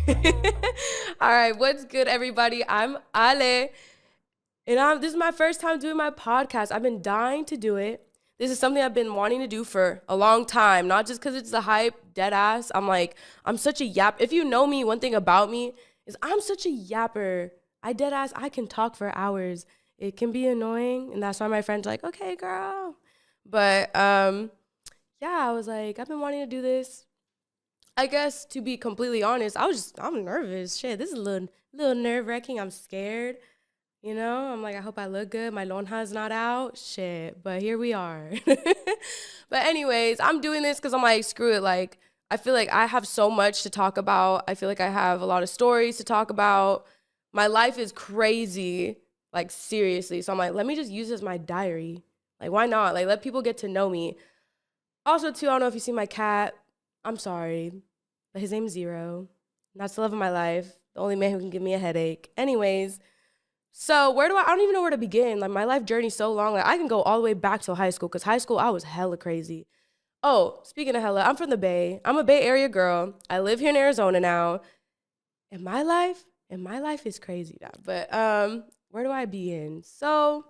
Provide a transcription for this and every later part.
All right, what's good, everybody? I'm Ale, and this is my first time doing my podcast. I've been dying to do it. This is something I've been wanting to do for a long time, not just because it's the hype, dead ass. I'm such a yap. If you know me, one thing about me is I'm such a yapper. I can talk for hours. It can be annoying, and that's why my friends are like, okay, girl. But yeah, I was like, I've been wanting to do this. I guess to be completely honest, I'm nervous. Shit, this is a little nerve wracking. I'm scared. I'm like, I hope I look good. My lonja's not out. Shit, but here we are. But anyways, I'm doing this because I'm like, screw it. Like, I feel like I have so much to talk about. I feel like I have a lot of stories to talk about. My life is crazy, like seriously. So I'm like, let me just use this as my diary. Like, why not? Like, let people get to know me. Also, too, I don't know if you see my cat. I'm sorry, but his name's Zero. That's the love of my life. The only man who can give me a headache. Anyways, so I don't even know where to begin. Like, my life journey's so long. Like, I can go all the way back to high school, because high school, I was hella crazy. Oh, speaking of hella, I'm from the Bay. I'm a Bay Area girl. I live here in Arizona now. And my life is crazy now. But where do I begin? So,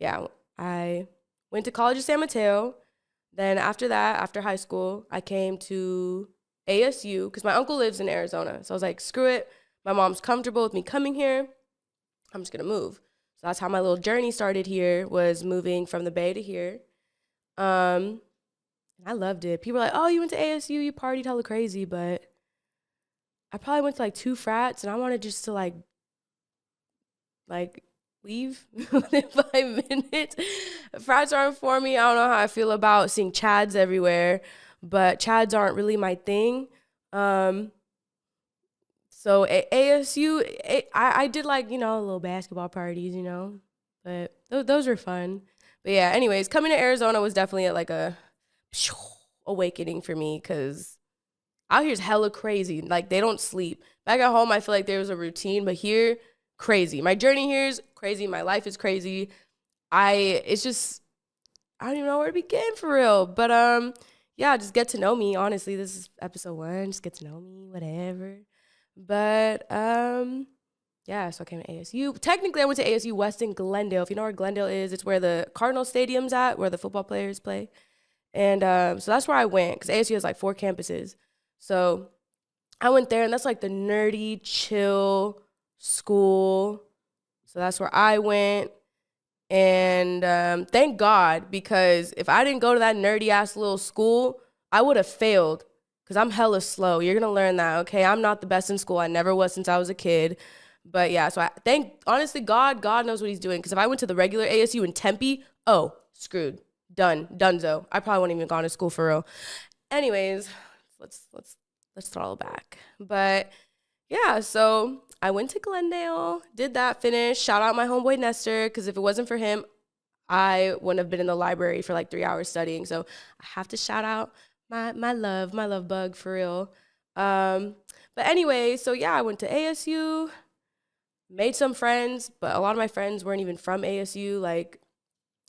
yeah, I went to college in San Mateo. Then after that, after high school, I came to ASU because my uncle lives in Arizona. So I was like, screw it. My mom's comfortable with me coming here. I'm just going to move. So that's how my little journey started here, was moving from the Bay to here. And I loved it. People are like, oh, you went to ASU, you partied hella crazy. But I probably went to like 2 frats, and I wanted just to like leave within 5 minutes. Frats aren't for me. I don't know how I feel about seeing Chads everywhere, but Chads aren't really my thing. So at ASU, I did like, little basketball parties, but those were fun. But yeah, anyways, coming to Arizona was definitely like a awakening for me, because out here's hella crazy. Like, they don't sleep. Back at home, I feel like there was a routine, but here, crazy. My journey here is crazy. My life is crazy. It's just, I don't even know where to begin for real. But yeah, just get to know me. Honestly, this is episode 1. Just get to know me, whatever. But yeah, so I came to ASU. Technically, I went to ASU West in Glendale. If you know where Glendale is, it's where the Cardinal Stadium's at, where the football players play. And so that's where I went, because ASU has like 4 campuses. So I went there, and that's like the nerdy, chill school. So that's where I went. And thank God, because if I didn't go to that nerdy ass little school, I would have failed, because I'm hella slow. You're gonna learn that, okay? I'm not the best in school. I never was since I was a kid. But yeah, so honestly, God knows what he's doing. Because if I went to the regular ASU in Tempe, oh, screwed, done, donezo. I probably wouldn't even gone to school for real. Anyways, let's throttle back. But yeah, so I went to Glendale, did that, finished. Shout out my homeboy Nestor, because if it wasn't for him, I wouldn't have been in the library for like 3 hours studying. So I have to shout out my love bug for real. But anyway, so yeah, I went to ASU, made some friends, but a lot of my friends weren't even from ASU. Like,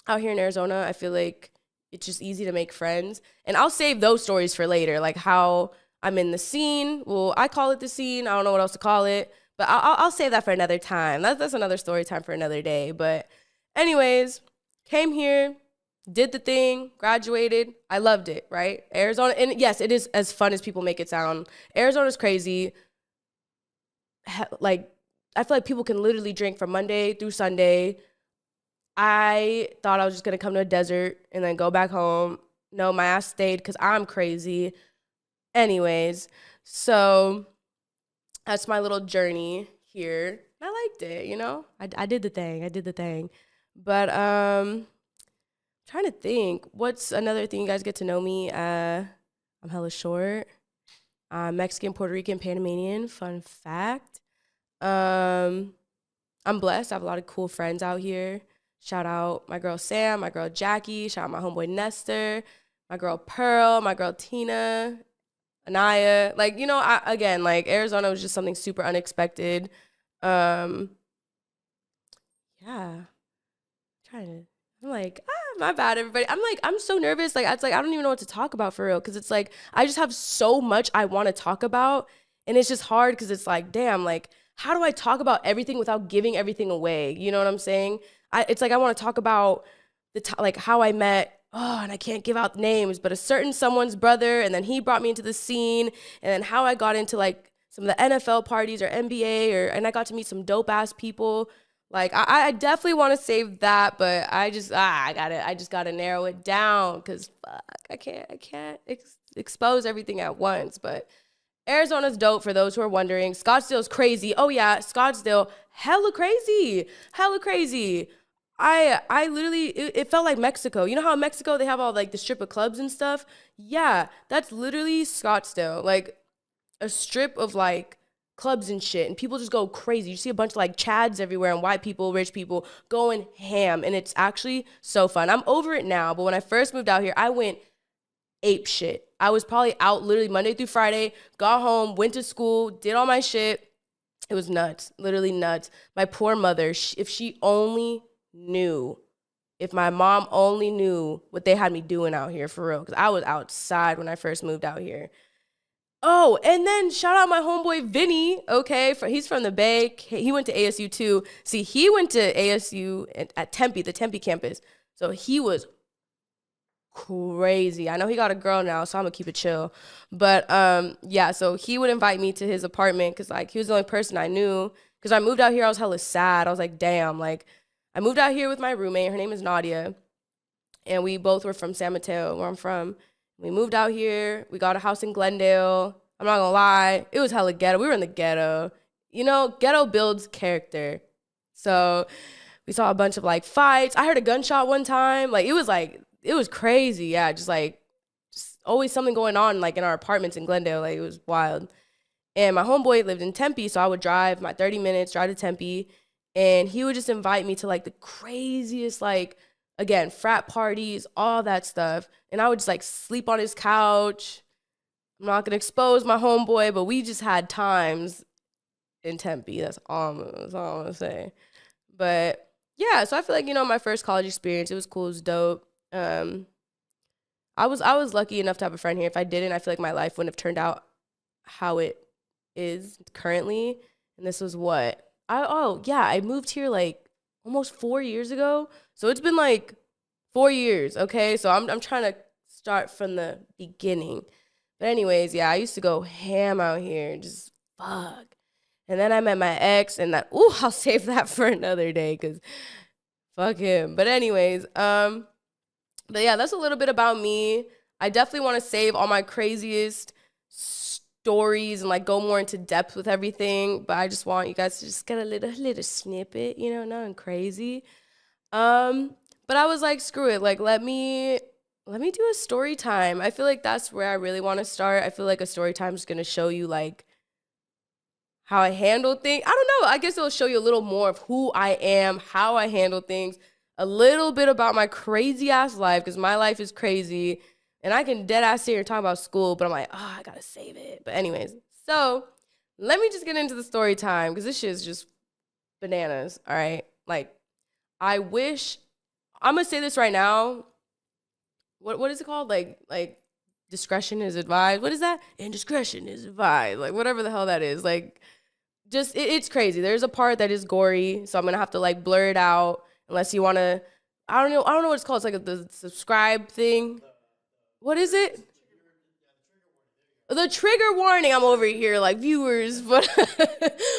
out here in Arizona, I feel like it's just easy to make friends. And I'll save those stories for later, like how I'm in the scene. Well, I call it the scene. I don't know what else to call it, but I'll save that for another time. That's another story time for another day. But anyways, came here, did the thing, graduated. I loved it, right? Arizona, and yes, it is as fun as people make it sound. Arizona's crazy. Like, I feel like people can literally drink from Monday through Sunday. I thought I was just gonna come to a desert and then go back home. No, my ass stayed because I'm crazy. Anyways, so that's my little journey here. I liked it. I did the thing. But trying to think, what's another thing you guys get to know me? I'm hella short. I'm Mexican, Puerto Rican, Panamanian. Fun fact. I'm blessed. I have a lot of cool friends out here. Shout out my girl Sam, my girl Jackie. Shout out my homeboy Nestor, my girl Pearl, my girl Tina, Anaya. Like, again, like, Arizona was just something super unexpected. Yeah. I'm like, my bad, everybody. I'm so nervous. Like, it's like, I don't even know what to talk about for real. Cause it's like, I just have so much I want to talk about. And it's just hard because it's like, damn, like, how do I talk about everything without giving everything away? You know what I'm saying? It's like I want to talk about like how I met, and I can't give out names, but a certain someone's brother, and then he brought me into the scene, and then how I got into like some of the NFL parties or NBA, and I got to meet some dope ass people. Like I definitely want to save that, but I just gotta narrow it down because fuck, I can't expose everything at once. But Arizona's dope for those who are wondering. Scottsdale's crazy. Oh yeah, Scottsdale, hella crazy, hella crazy. I literally, it felt like Mexico. You know how in Mexico they have all like the strip of clubs and stuff? Yeah, that's literally Scottsdale. Like a strip of like clubs and shit, and people just go crazy. You see a bunch of like Chads everywhere and white people, rich people going ham, and it's actually so fun. I'm over it now, but when I first moved out here, I went ape shit. I was probably out literally Monday through Friday, got home, went to school, did all my shit. It was nuts, literally nuts. My poor mother, if she only knew, if my mom only knew what they had me doing out here for real, because I was outside when I first moved out here. Oh, and then shout out my homeboy Vinny, okay? He's from the Bay. He went to ASU too. See, he went to ASU at Tempe, the Tempe campus. So he was crazy. I know he got a girl now, so I'm gonna keep it chill. But yeah, so he would invite me to his apartment because like he was the only person I knew. Because I moved out here, I was hella sad. I was like, damn, like I moved out here with my roommate. Her name is Nadia, and we both were from San Mateo, where I'm from. We moved out here. We got a house in Glendale. I'm not gonna lie, it was hella ghetto. We were in the ghetto. You know, ghetto builds character. So we saw a bunch of like fights. I heard a gunshot one time. Like it was crazy. Yeah, just always something going on like in our apartments in Glendale. Like it was wild. And my homeboy lived in Tempe, so I would drive my 30 minutes, drive to Tempe, and he would just invite me to like the craziest like, again, frat parties, all that stuff. And I would just like sleep on his couch. I'm not going to expose my homeboy, but we just had times in Tempe. That's all I'm going to say. But yeah, so I feel like, you know, my first college experience, it was cool, it was dope. I was lucky enough to have a friend here. If I didn't, I feel like my life wouldn't have turned out how it is currently. And this was what? I moved here like almost 4 years ago. So it's been like 4 years, okay? So I'm trying to start from the beginning. But anyways, yeah, I used to go ham out here, just fuck. And then I met my ex, and I'll save that for another day, because fuck him. But anyways, but yeah, that's a little bit about me. I definitely want to save all my craziest stories and like go more into depth with everything. But I just want you guys to just get a little snippet, you know, nothing crazy. But I was like, screw it. Like, let me do a story time. I feel like that's where I really want to start. I feel like a story time is going to show you like how I handle things. I don't know. I guess it'll show you a little more of who I am, how I handle things, a little bit about my crazy ass life, because my life is crazy. And I can dead ass sit here and talk about school, but I'm like, I got to save it. But anyways, so let me just get into the story time, because this shit is just bananas. All right. Like, I'm going to say this right now. What is it called? Like discretion is advised. What is that? Indiscretion is advised. Like whatever the hell that is. Like just it's crazy. There's a part that is gory, so I'm gonna have to like blur it out unless you wanna. I don't know what it's called. It's like the subscribe thing. What is it? The trigger warning. I'm over here like viewers, but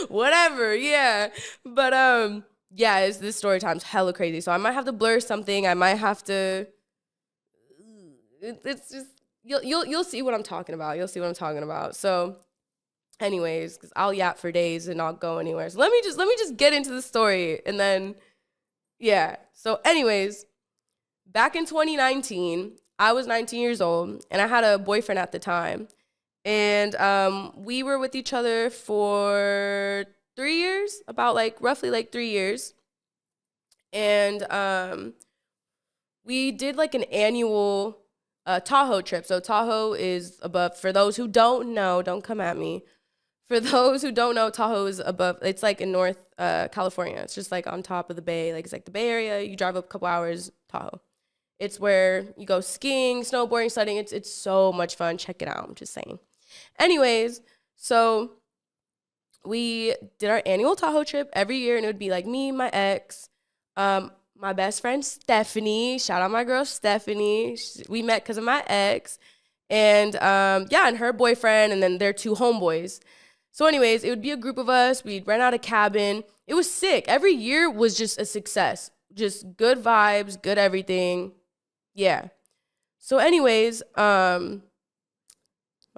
whatever. Yeah, but yeah, this story time's hella crazy. So I might have to blur something. I might have to. It's just you'll see what I'm talking about. You'll see what I'm talking about. So, anyways, because I'll yap for days and not go anywhere. So let me just get into the story, and then yeah. So, anyways, back in 2019, I was 19 years old, and I had a boyfriend at the time, and we were with each other for 3 years, about like roughly like 3 years, and we did like an annual Tahoe trip. So Tahoe is above, for those who don't know, don't come at me. For those who don't know, Tahoe is above, it's like in North California. It's just like on top of the Bay. Like it's like the Bay Area. You drive up a couple hours, Tahoe. It's where you go skiing, snowboarding, sledding. It's so much fun. Check it out. I'm just saying. Anyways, so we did our annual Tahoe trip every year, and it would be like me, my ex, my best friend Stephanie. Shout out my girl Stephanie. We met because of my ex, and yeah, and her boyfriend, and then their two homeboys. So, anyways, it would be a group of us. We'd rent out a cabin. It was sick. Every year was just a success. Just good vibes, good everything. Yeah. So, anyways, my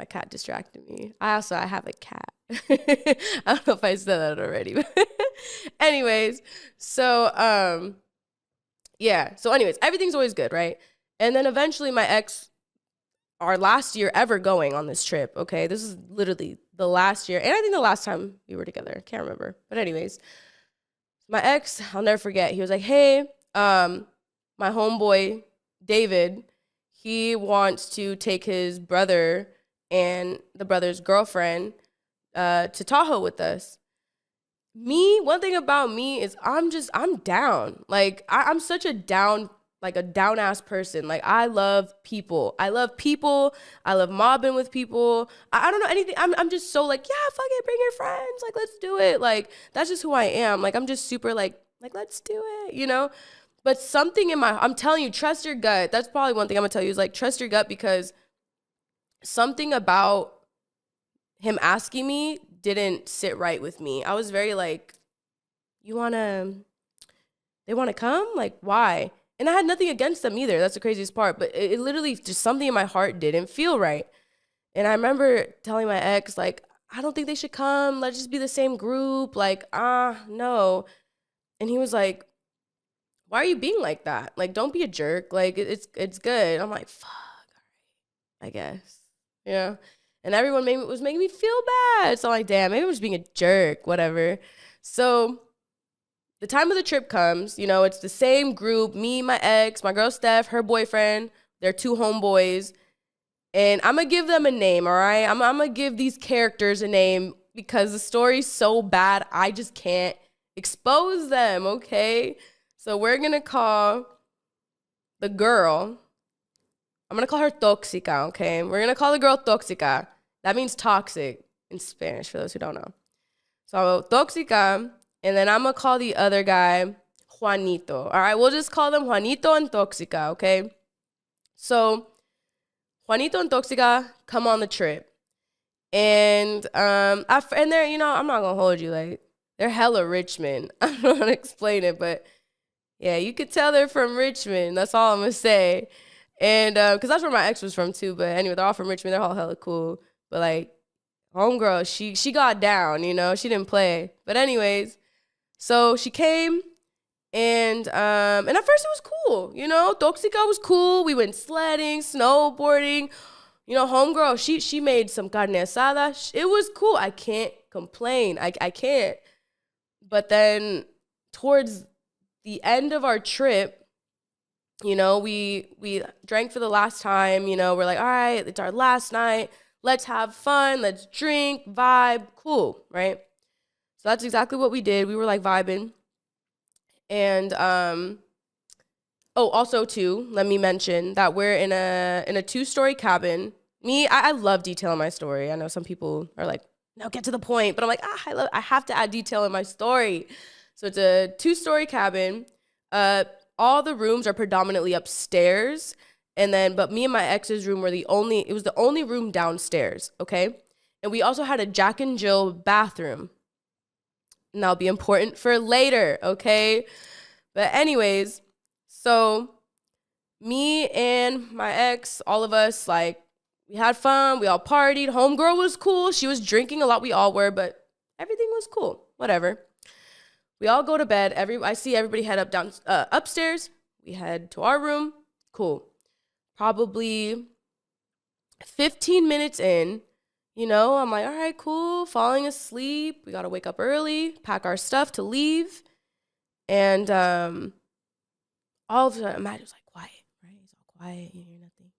cat distracted me. I have a cat. I don't know if I said that already. But anyways, so yeah. So anyways, everything's always good, right? And then eventually my ex, our last year ever going on this trip, okay? This is literally the last year. And I think the last time we were together. Can't remember. But anyways, my ex, I'll never forget. He was like, hey, my homeboy, David, he wants to take his brother and the brother's girlfriend to Tahoe with us. One thing about me is I'm down. Like, I'm such a down ass person. Like, I love people. I love mobbing with people. I don't know anything. I'm just so like, yeah, fuck it, bring your friends. Like, let's do it. Like, that's just who I am. Like, I'm just super like, let's do it, you know? But something I'm telling you, trust your gut. That's probably one thing I'm gonna tell you is like, trust your gut, because something about him asking me didn't sit right with me. I was very like, they want to come? Like, why? And I had nothing against them either. That's the craziest part. But it literally just something in my heart didn't feel right. And I remember telling my ex, like, I don't think they should come. Let's just be the same group. Like, no. And he was like, why are you being like that? Like, don't be a jerk. Like, it's good. I'm like, fuck, all right, I guess. Yeah. And everyone was making me feel bad. So I'm like, damn, maybe I'm just being a jerk, whatever. So the time of the trip comes, you know, it's the same group, me, my ex, my girl Steph, her boyfriend, their two homeboys. And I'm going to give them a name, all right? I'm going to give these characters a name because the story's so bad, I just can't expose them, okay? So we're going to call the girl, I'm going to call her Tóxica, okay? We're going to call the girl Tóxica. That means toxic in Spanish, for those who don't know. So Tóxica, and then I'm going to call the other guy Juanito. All right, we'll just call them Juanito and Tóxica, okay? So Juanito and Tóxica come on the trip. And they're, you know, I'm not going to hold you, like, they're hella Richmond. I don't know how to explain it, but yeah, you could tell they're from Richmond. That's all I'm going to say. And because that's where my ex was from too. But anyway, they're all from Richmond. They're all hella cool. But like, homegirl, she got down, you know. She didn't play. But anyways, so she came, and at first it was cool, you know. Tóxica was cool. We went sledding, snowboarding. You know, homegirl, she made some carne asada. It was cool. I can't complain. I can't. But then towards the end of our trip, you know, we drank for the last time, you know, we're like, all right, it's our last night. Let's have fun. Let's drink, vibe, cool, right? So that's exactly what we did. We were like vibing. And also too, let me mention that we're in a 2-story cabin. I love detail in my story. I know some people are like, no, get to the point. But I'm like, I have to add detail in my story. So it's a 2-story cabin. All the rooms are predominantly upstairs. But me and my ex's room it was the only room downstairs, okay? And we also had a Jack and Jill bathroom. And that'll be important for later, okay? But anyways, so me and my ex, all of us, like, we had fun. We all partied. Homegirl was cool. She was drinking a lot. We all were, but everything was cool. Whatever. We all go to bed. I see everybody head upstairs. We head to our room. Cool. Probably 15 minutes in, you know, I'm like, all right, cool, falling asleep. We got to wake up early, pack our stuff to leave. And all of a sudden, Matt was like, quiet, right? It's all quiet. You hear nothing.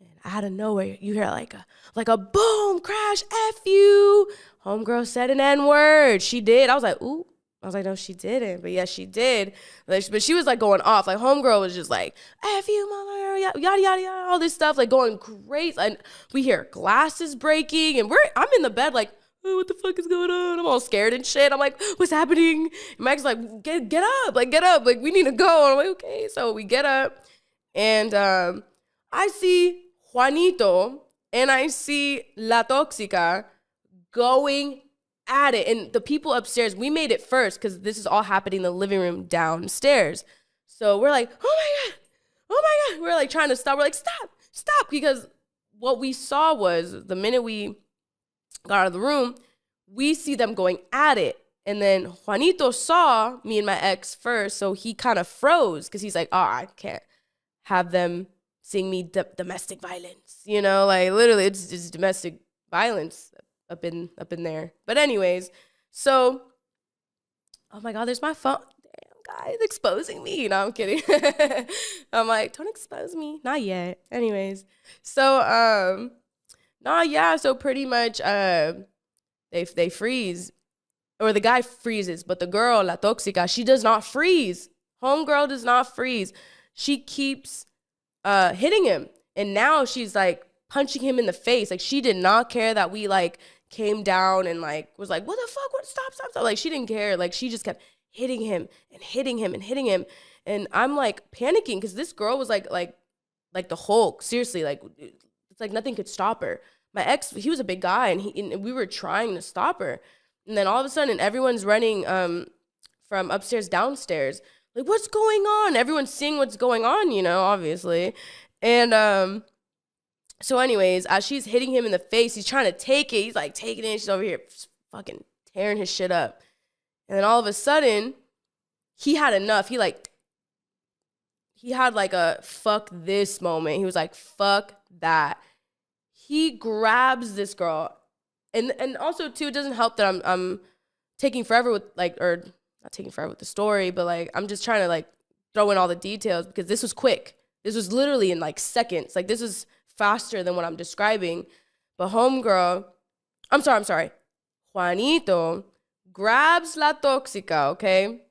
And out of nowhere, you hear like a boom, crash, F you. Homegirl said an N-word. She did. I was like, ooh. I was like, no, she didn't. But yes, she did. But she was like going off. Like, homegirl was just like, F you, mama, yada, yada, yada, all this stuff, like going crazy. And we hear glasses breaking. And I'm in the bed like, oh, what the fuck is going on? I'm all scared and shit. I'm like, what's happening? And Mike's like, get up, like get up, like we need to go. And I'm like, okay. So we get up, and I see Juanito and I see La Toxica going at it. And the people upstairs, we made it first because this is all happening in the living room downstairs. So we're like, oh my God. We're like trying to stop. We're like, stop. Because what we saw was the minute we got out of the room, we see them going at it. And then Juanito saw me and my ex first. So he kind of froze because he's like, oh, I can't have them seeing me domestic violence. You know, like literally it's domestic violence up in there. But anyways, so, oh my God, there's my phone. Damn, guys, exposing me. No, I'm kidding. I'm like, don't expose me. Not yet. Anyways, so, so pretty much, they freeze, or the guy freezes, but the girl, La Toxica, she does not freeze. Homegirl does not freeze. She keeps, hitting him. And now she's like punching him in the face. Like she did not care that we like came down and like was like, what the fuck? What? Stop. Like she didn't care. Like she just kept hitting him. And I'm like panicking because this girl was like the Hulk. Seriously, like it's like nothing could stop her. My ex, he was a big guy, and we were trying to stop her. And then all of a sudden, everyone's running from upstairs downstairs. Like, what's going on? Everyone's seeing what's going on, you know, obviously. And so anyways, as she's hitting him in the face, he's trying to take it. He's like taking it. She's over here fucking tearing his shit up. And then all of a sudden, he had enough. He had like a fuck this moment. He was like, fuck that. He grabs this girl. And also too, it doesn't help that I'm taking forever with or not taking forever with the story, but like I'm just trying to like throw in all the details because this was quick. This was literally in like seconds. Like this is faster than what I'm describing. But homegirl, I'm sorry. Juanito grabs La Toxica, okay?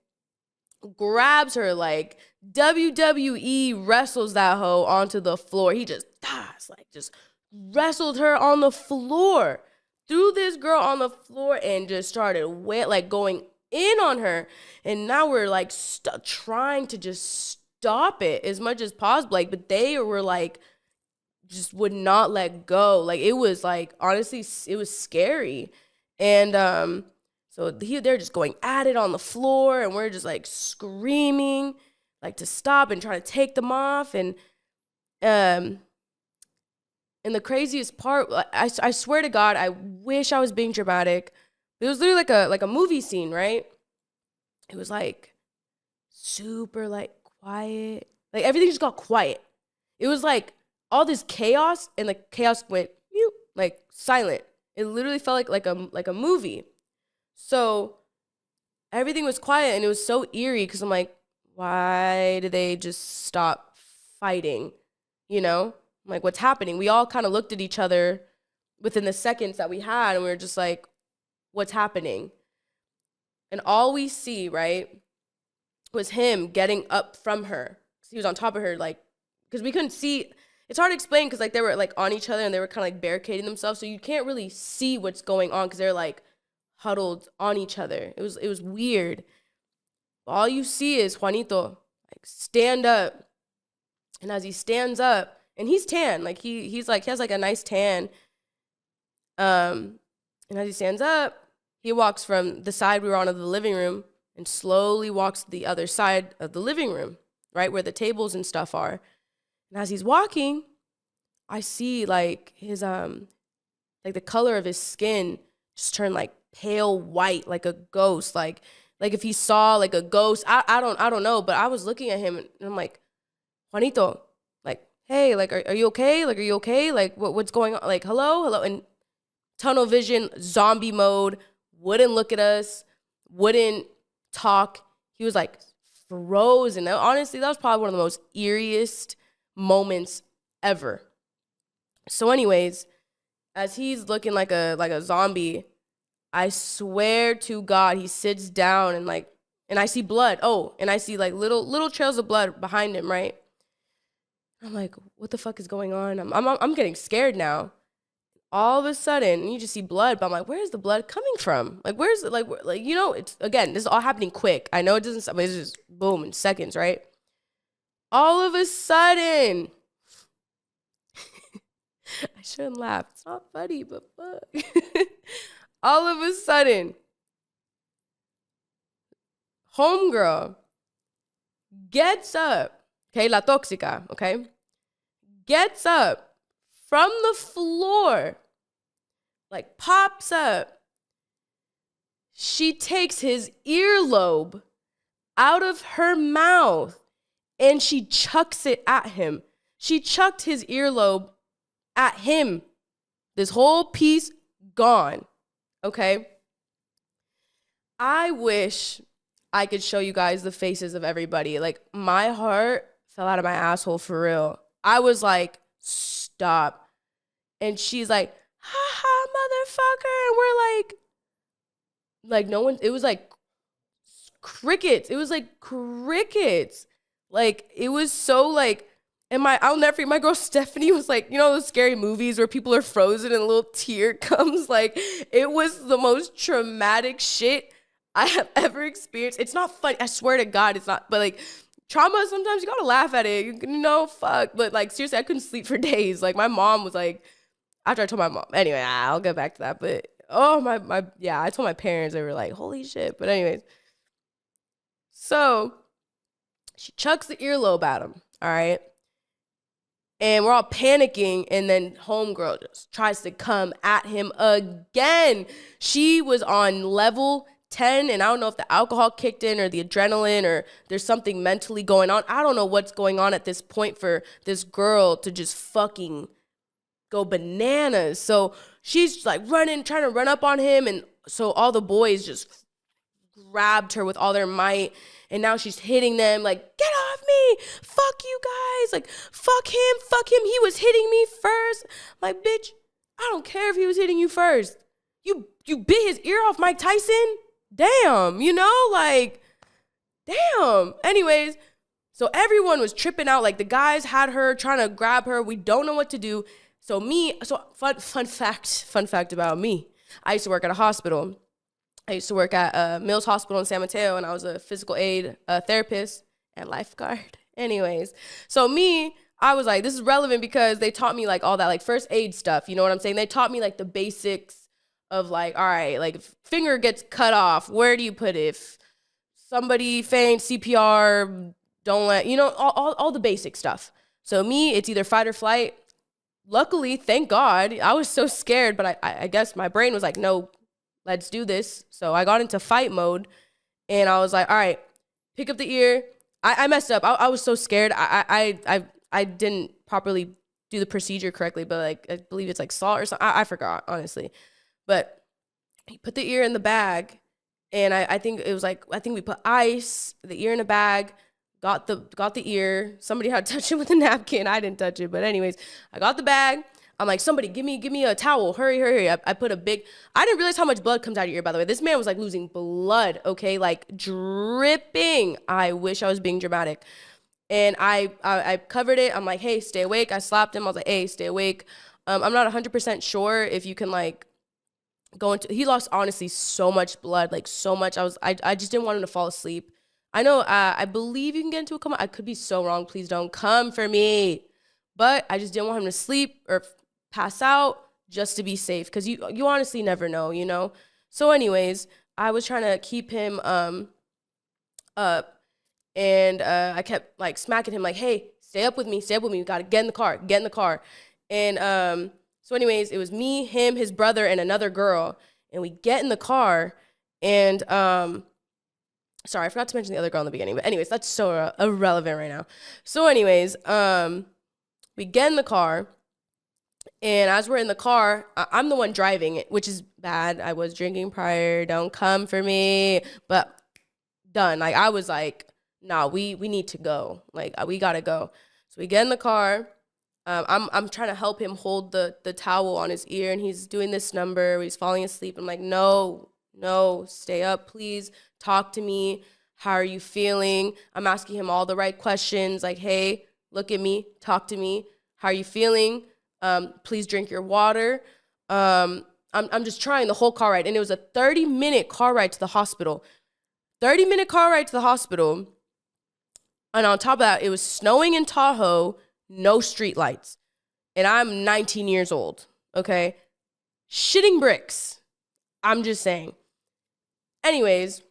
Grabs her like WWE wrestles that hoe onto the floor. He just wrestled her on the floor. Threw this girl on the floor and just started going in on her. And now we're like trying to just stop it as much as possible. Like, but they were like, just would not let go. Like, it was like, honestly, it was scary. And so they're just going at it on the floor, and we're just like screaming like to stop and trying to take them off. And the craziest part, I swear to God, I wish I was being dramatic. It was literally like a movie scene, right? It was like super like quiet. Like everything just got quiet. It was like all this chaos, and the chaos went mute, like silent. It literally felt like a movie. So everything was quiet, and it was so eerie because I'm like, why did they just stop fighting? You know? Like, what's happening? We all kind of looked at each other within the seconds that we had, and we were just like, what's happening? And all we see, right, was him getting up from her. He was on top of her, like, because we couldn't see. It's hard to explain because, like, they were, like, on each other, and they were kind of, like, barricading themselves, so you can't really see what's going on because they're, like, huddled on each other. It was weird. All you see is Juanito, like, stand up. And as he stands up, and he's tan, like he has like a nice tan. And as he stands up, he walks from the side we were on of the living room and slowly walks to the other side of the living room, right where the tables and stuff are. And as he's walking, I see like his like the color of his skin just turn like pale white, like a ghost, like if he saw like a ghost. I don't know, but I was looking at him and I'm like, Juanito, like, hey, like, are you okay? Like, are you okay? Like, what's going on? Like, hello? And tunnel vision, zombie mode, wouldn't look at us, wouldn't talk. He was, like, frozen. Now, honestly, that was probably one of the most eeriest moments ever. So anyways, as he's looking like a zombie, I swear to God, he sits down and, like, and I see blood. Oh, and I see, like, little trails of blood behind him, right? I'm like, what the fuck is going on? I'm getting scared now. All of a sudden, you just see blood, but I'm like, where's the blood coming from? Like, where's it? Like, you know, it's, again, this is all happening quick. I know it doesn't, but it's just boom in seconds, right? All of a sudden, I shouldn't laugh. It's not funny, but fuck. All of a sudden, homegirl gets up, okay, la tóxica, okay, gets up from the floor, like pops up. She takes his earlobe out of her mouth and she chucks it at him. She chucked his earlobe at him. This whole piece gone, okay? I wish I could show you guys the faces of everybody. Like, my heart fell out of my asshole for real. I was like, stop. And she's like, haha, motherfucker. And we're like no one, it was like crickets. It was like crickets. Like, it was so like, and I'll never forget, my girl Stephanie was like, you know those scary movies where people are frozen and a little tear comes? Like, it was the most traumatic shit I have ever experienced. It's not funny. I swear to God, it's not. But like, trauma, sometimes you gotta laugh at it. You know, fuck. But like, seriously, I couldn't sleep for days. Like, my mom was like, after I told my mom. Anyway, I'll get back to that. But oh yeah, I told my parents. They were like, holy shit. But anyways, so she chucks the earlobe at him. All right. And we're all panicking, and then homegirl just tries to come at him again. She was on level 10, and I don't know if the alcohol kicked in or the adrenaline or there's something mentally going on. I don't know what's going on at this point for this girl to just fucking go bananas. So she's like running, trying to run up on him, and so all the boys just grabbed her with all their might. And now she's hitting them like, get off me, fuck you guys, like, fuck him, he was hitting me first. I'm like, bitch, I don't care if he was hitting you first. You bit his ear off, Mike Tyson? Damn, you know, like, damn. Anyways, so everyone was tripping out, like the guys had her trying to grab her, we don't know what to do. So fun fact about me, I used to work at a hospital. I used to work at Mills Hospital in San Mateo, and I was a physical aid therapist and lifeguard. Anyways, so I was like, this is relevant because they taught me like all that like first aid stuff. You know what I'm saying? They taught me like the basics of like, all right, like if finger gets cut off, where do you put it? If somebody faints, CPR, don't let, you know, all the basic stuff. So it's either fight or flight. Luckily, thank God, I was so scared, but I guess my brain was like, no, let's do this. So I got into fight mode, and I was like, all right, pick up the ear. I messed up. I was so scared. I didn't properly do the procedure correctly, but like, I believe it's like salt or something. I forgot, honestly. But he put the ear in the bag, and I think it was like, I think we put ice, the ear in a bag, got the ear. Somebody had to touch it with a napkin. I didn't touch it. But anyways, I got the bag. I'm like, somebody give me a towel. Hurry. I put I didn't realize how much blood comes out of your ear, by the way. This man was like losing blood, okay? Like dripping. I wish I was being dramatic. And I covered it. I'm like, hey, stay awake. I slapped him. I was like, hey, stay awake. I'm not 100% sure if you can like go into, he lost honestly so much blood, like so much. I just didn't want him to fall asleep. I know, I believe you can get into a coma. I could be so wrong. Please don't come for me. But I just didn't want him to sleep or pass out just to be safe, because you honestly never know, you know. So anyways, I was trying to keep him up, and I kept like smacking him like, hey, stay up with me, we gotta get in the car. And so anyways, it was me, him, his brother, and another girl, and we get in the car. And sorry, I forgot to mention the other girl in the beginning, but anyways, that's so irrelevant right now. So anyways, we get in the car. And as we're in the car, I'm the one driving it, which is bad. I was drinking prior. Don't come for me. But done. Like, I was like, nah, we need to go. Like, we gotta go. So we get in the car. I'm trying to help him hold the towel on his ear, and he's doing this number where he's falling asleep. I'm like, no, stay up, please. Talk to me. How are you feeling? I'm asking him all the right questions. Like, hey, look at me. Talk to me. How are you feeling? Please drink your water. I'm just trying the whole car ride. And it was a 30-minute car ride to the hospital. 30-minute car ride to the hospital. And on top of that, it was snowing in Tahoe, no street lights. And I'm 19 years old, okay? Shitting bricks. I'm just saying. Anyways,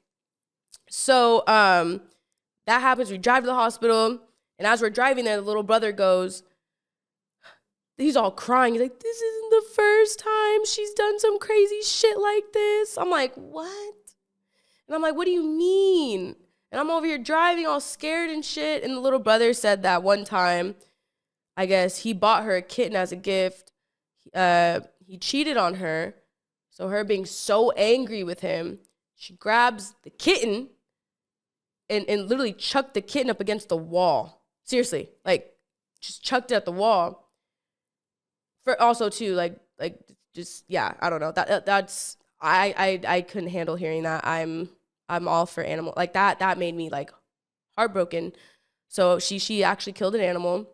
so that happens. We drive to the hospital. And as we're driving there, the little brother goes, he's all crying. He's like, this isn't the first time she's done some crazy shit like this. I'm like, what? And I'm like, what do you mean? And I'm over here driving all scared and shit. And the little brother said that one time, I guess he bought her a kitten as a gift. He cheated on her. So her being so angry with him, she grabs the kitten and literally chucked the kitten up against the wall. Seriously, like just chucked it at the wall. For also too, like just, yeah, I don't know. That's I couldn't handle hearing that. I'm all for animal. Like that made me like heartbroken. So she actually killed an animal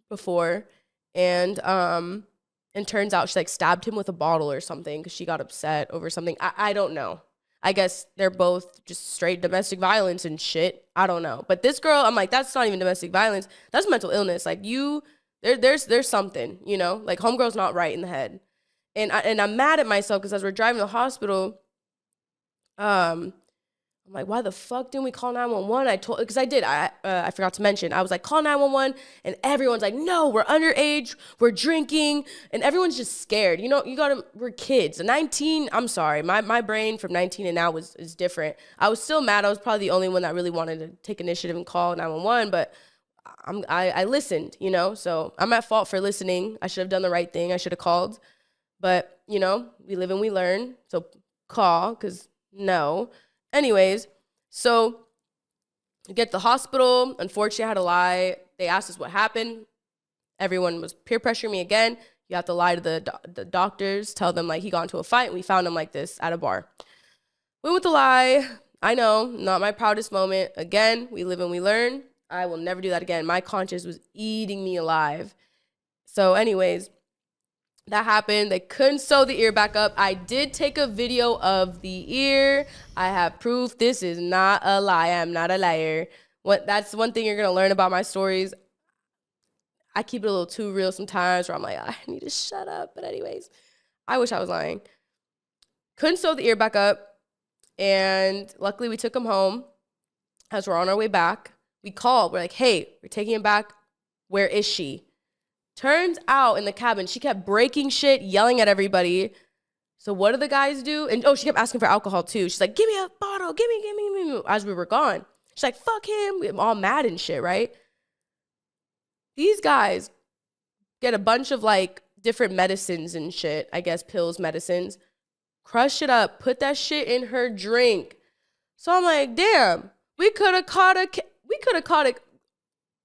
before, and turns out she like stabbed him with a bottle or something because she got upset over something. I don't know. I guess they're both just straight domestic violence and shit. I don't know. But this girl, I'm like, that's not even domestic violence. That's mental illness. Like there's something, you know, like homegirl's not right in the head. And I'm mad at myself because as we're driving to the hospital, I'm like, why the fuck didn't we call 911? Because I forgot to mention, I was like, call 911, and everyone's like, no, we're underage, we're drinking, and everyone's just scared. You know, we're kids. 19, I'm sorry, my brain from 19 and now is different. I was still mad. I was probably the only one that really wanted to take initiative and call 911, but I listened, you know, so I'm at fault for listening. I should have done the right thing. I should have called, but, you know, we live and we learn, so call, because no. Anyways, so we get to the hospital. Unfortunately, I had to lie. They asked us what happened. Everyone was peer pressuring me again. You have to lie to the doctors, tell them like he got into a fight. We found him like this at a bar. Went with the lie. I know, not my proudest moment. Again, we live and we learn. I will never do that again. My conscience was eating me alive. So anyways, that happened. They couldn't sew the ear back up. I did take a video of the ear. I have proof. This is not a lie. I'm not a liar. That's one thing you're going to learn about my stories. I keep it a little too real sometimes where I'm like, I need to shut up. But anyways, I wish I was lying. Couldn't sew the ear back up. And luckily we took him home. As we're on our way back, we called. We're like, hey, we're taking him back. Where is she? Turns out in the cabin, she kept breaking shit, yelling at everybody. So what do the guys do? And she kept asking for alcohol too. She's like, give me a bottle, give me. As we were gone. She's like, fuck him. We're all mad and shit, right? These guys get a bunch of like different medicines and shit. I guess pills, medicines. Crush it up. Put that shit in her drink. So I'm like, damn, we could have caught a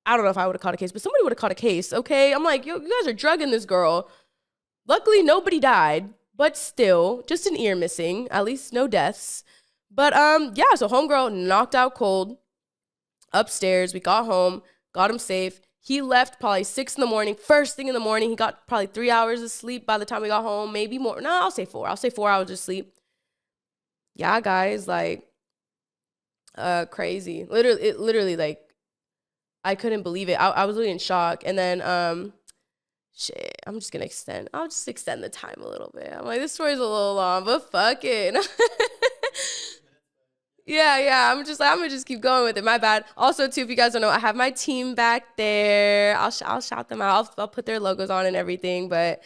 I don't know if I would have caught a case, but somebody would have caught a case, okay? I'm like, yo, you guys are drugging this girl. Luckily, nobody died, but still, just an ear missing. At least no deaths. But, yeah, so homegirl knocked out cold upstairs. We got home, got him safe. He left probably 6 in the morning. First thing in the morning, he got probably 3 hours of sleep by the time we got home, maybe more. No, I'll say 4. I'll say 4 hours of sleep. Yeah, guys, like, crazy. Literally, like, I couldn't believe it. I was really in shock. And then, shit, I'll just extend the time a little bit. I'm like, this story's a little long, but fuck it. Yeah, I'm gonna just keep going with it. My bad. Also, too, if you guys don't know, I have my team back there. I'll shout them out. I'll put their logos on and everything. But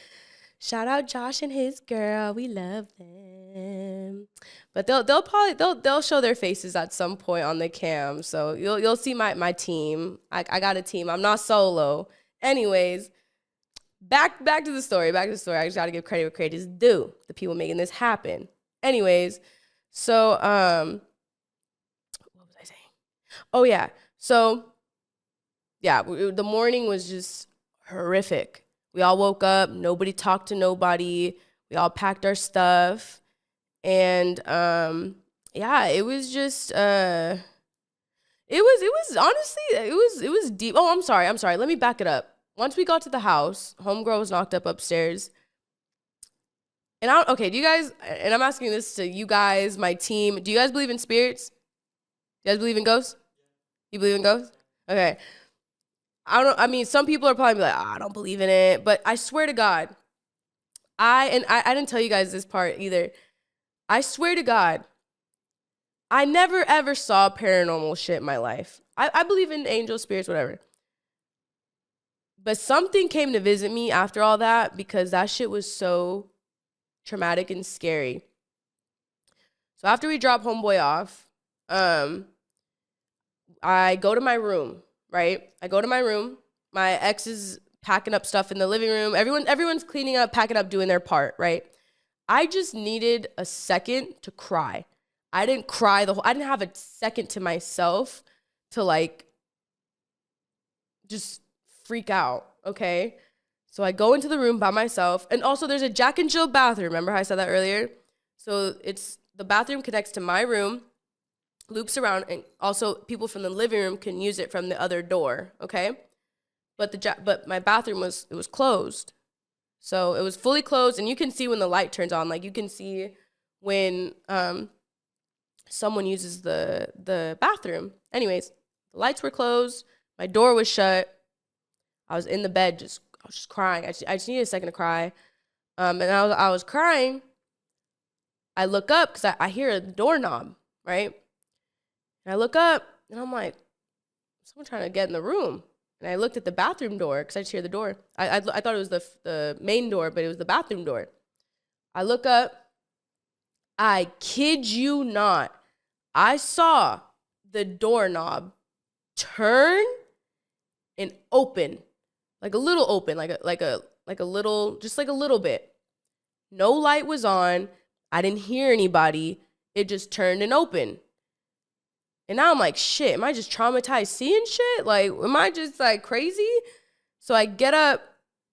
shout out Josh and his girl. We love them. But they'll show their faces at some point on the cam. So you'll see my team. I got a team. I'm not solo. Anyways, back to the story. I just gotta give credit where credit is due. The people making this happen. Anyways, so what was I saying? Oh yeah. So yeah, the morning was just horrific. We all woke up. Nobody talked to nobody. We all packed our stuff. And yeah, it was just it was honestly it was deep. Oh, I'm sorry. Let me back it up. Once we got to the house, homegirl was knocked up upstairs. And I don't, okay, do you guys, and I'm asking this to you guys, my team, do you guys believe in spirits? You guys believe in ghosts? You believe in ghosts? Okay. I mean, some people are probably like, I don't believe in it, but I swear to God, I didn't tell you guys this part either. I swear to God, I never ever saw paranormal shit in my life. I believe in angels, spirits, whatever. But something came to visit me after all that because that shit was so traumatic and scary. So after we drop homeboy off, I go to my room, right? I go to my room. My ex is packing up stuff in the living room. Everyone's cleaning up, packing up, doing their part, right? I just needed a second to cry. I didn't cry I didn't have a second to myself to like just freak out, okay? So I go into the room by myself. And also there's a Jack and Jill bathroom. Remember how I said that earlier? So the bathroom connects to my room, loops around, and also people from the living room can use it from the other door, okay? But my bathroom was closed. So it was fully closed, and you can see when the light turns on. Like you can see when someone uses the bathroom. Anyways, the lights were closed. My door was shut. I was in the bed, I was just crying. I just needed a second to cry. And I was crying. I look up because I hear a doorknob, right? And I look up, and I'm like, someone trying to get in the room. And I looked at the bathroom door because I just hear the door. I thought it was the main door, but it was the bathroom door. I look up. I kid you not. I saw the doorknob turn and open, like a little open, like a little, just like a little bit. No light was on. I didn't hear anybody. It just turned and opened. And now I'm like, shit, am I just traumatized seeing shit? Like, am I just like crazy? So I get up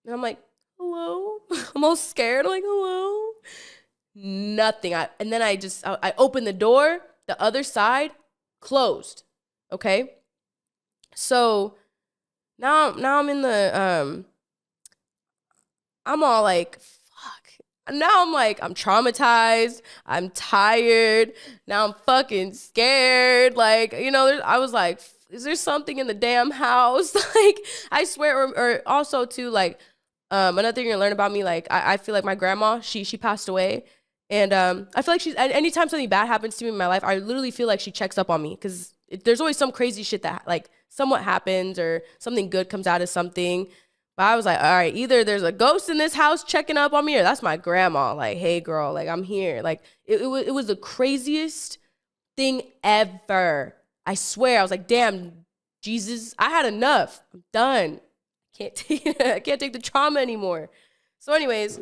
and I'm like, hello? I'm all scared. I'm like, hello? Nothing. And then I opened the door, the other side closed. Okay. So now I'm in the, I'm all like, now I'm like, I'm traumatized. I'm tired. Now I'm fucking scared. Like, you know, I was like, is there something in the damn house? Like, I swear, or also too, like, another thing you're gonna learn about me, like, I feel like my grandma, she passed away. And I feel like anytime something bad happens to me in my life, I literally feel like she checks up on me because there's always some crazy shit that, like, somewhat happens or something good comes out of something. But I was like, all right, either there's a ghost in this house checking up on me or that's my grandma. Like, hey, girl, like, I'm here. Like, it was the craziest thing ever. I swear. I was like, damn, Jesus, I had enough. I'm done. I can't take the trauma anymore. So anyways,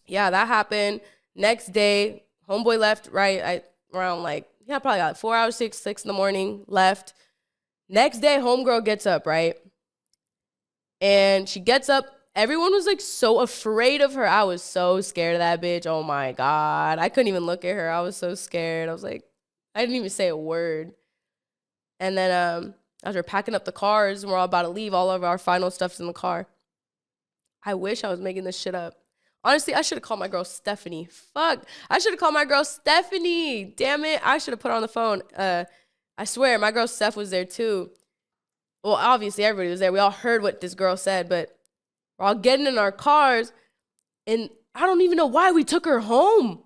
yeah, that happened. Next day, homeboy left, right? Around like, yeah, probably like 4 hours, 6 in the morning, left. Next day, homegirl gets up, right? And she gets up. Everyone was like so afraid of her. I was so scared of that bitch. Oh my God. I couldn't even look at her. I was so scared. I was like, I didn't even say a word. And then as we're packing up the cars and we're all about to leave, all of our final stuff's in the car. I wish I was making this shit up. Honestly, I should have called my girl Stephanie. Fuck. I should have called my girl Stephanie. Damn it. I should have put her on the phone. I swear, my girl Steph was there too. Well, obviously, everybody was there. We all heard what this girl said, but we're all getting in our cars, and I don't even know why we took her home.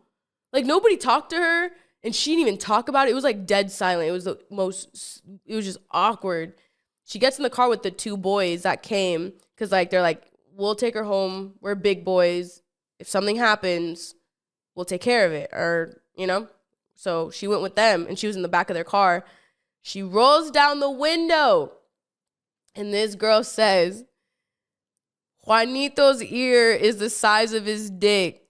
Like, nobody talked to her, and she didn't even talk about it. It was, like, dead silent. It was just awkward. She gets in the car with the two boys that came, because, like, they're like, we'll take her home. We're big boys. If something happens, we'll take care of it, or, you know? So she went with them, and she was in the back of their car. She rolls down the window, and this girl says, Juanito's ear is the size of his dick.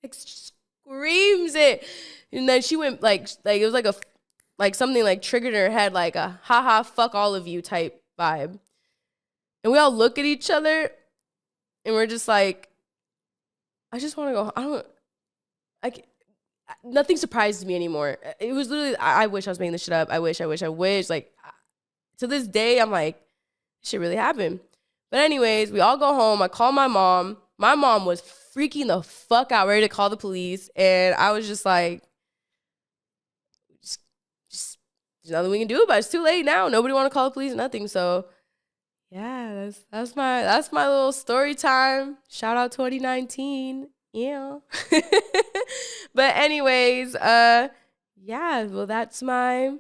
Like, screams it. And then she went like it was like something like triggered in her head, like a haha, fuck all of you type vibe. And we all look at each other, and we're just like, I just want to go. Nothing surprises me anymore. It was literally, I wish I was making this shit up. I wish. Like, to this day, I'm like, shit really happened. But anyways, we all go home. I call my mom. My mom was freaking the fuck out, ready to call the police. And I was just like, just there's nothing we can do about it. It's too late now. Nobody want to call the police, nothing. So yeah, that's my little story time. Shout out 2019. Yeah. But anyways, yeah, well that's my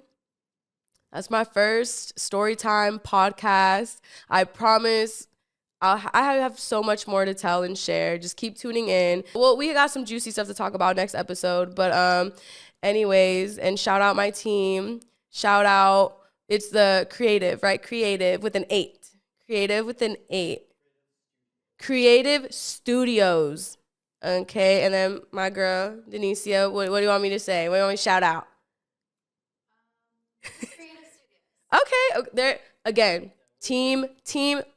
first story time podcast. I promise I have so much more to tell and share. Just keep tuning in. Well, we got some juicy stuff to talk about next episode. But anyways, and shout out my team. Shout out, it's the Creative, right? Creative with an 8. Creative with an 8. Creative Studios. Okay, and then my girl, Denicia, what do you want me to say? What do you want me to shout out? Creative Studios. Okay, there, again, team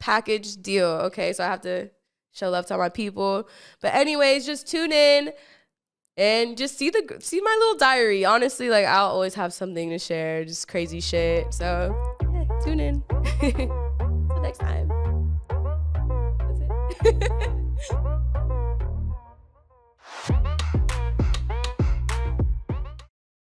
package deal. Okay, so I have to show love to all my people. But anyways, just tune in and just see my little diary. Honestly, like I'll always have something to share, just crazy shit. So yeah, tune in. Until next time. That's it.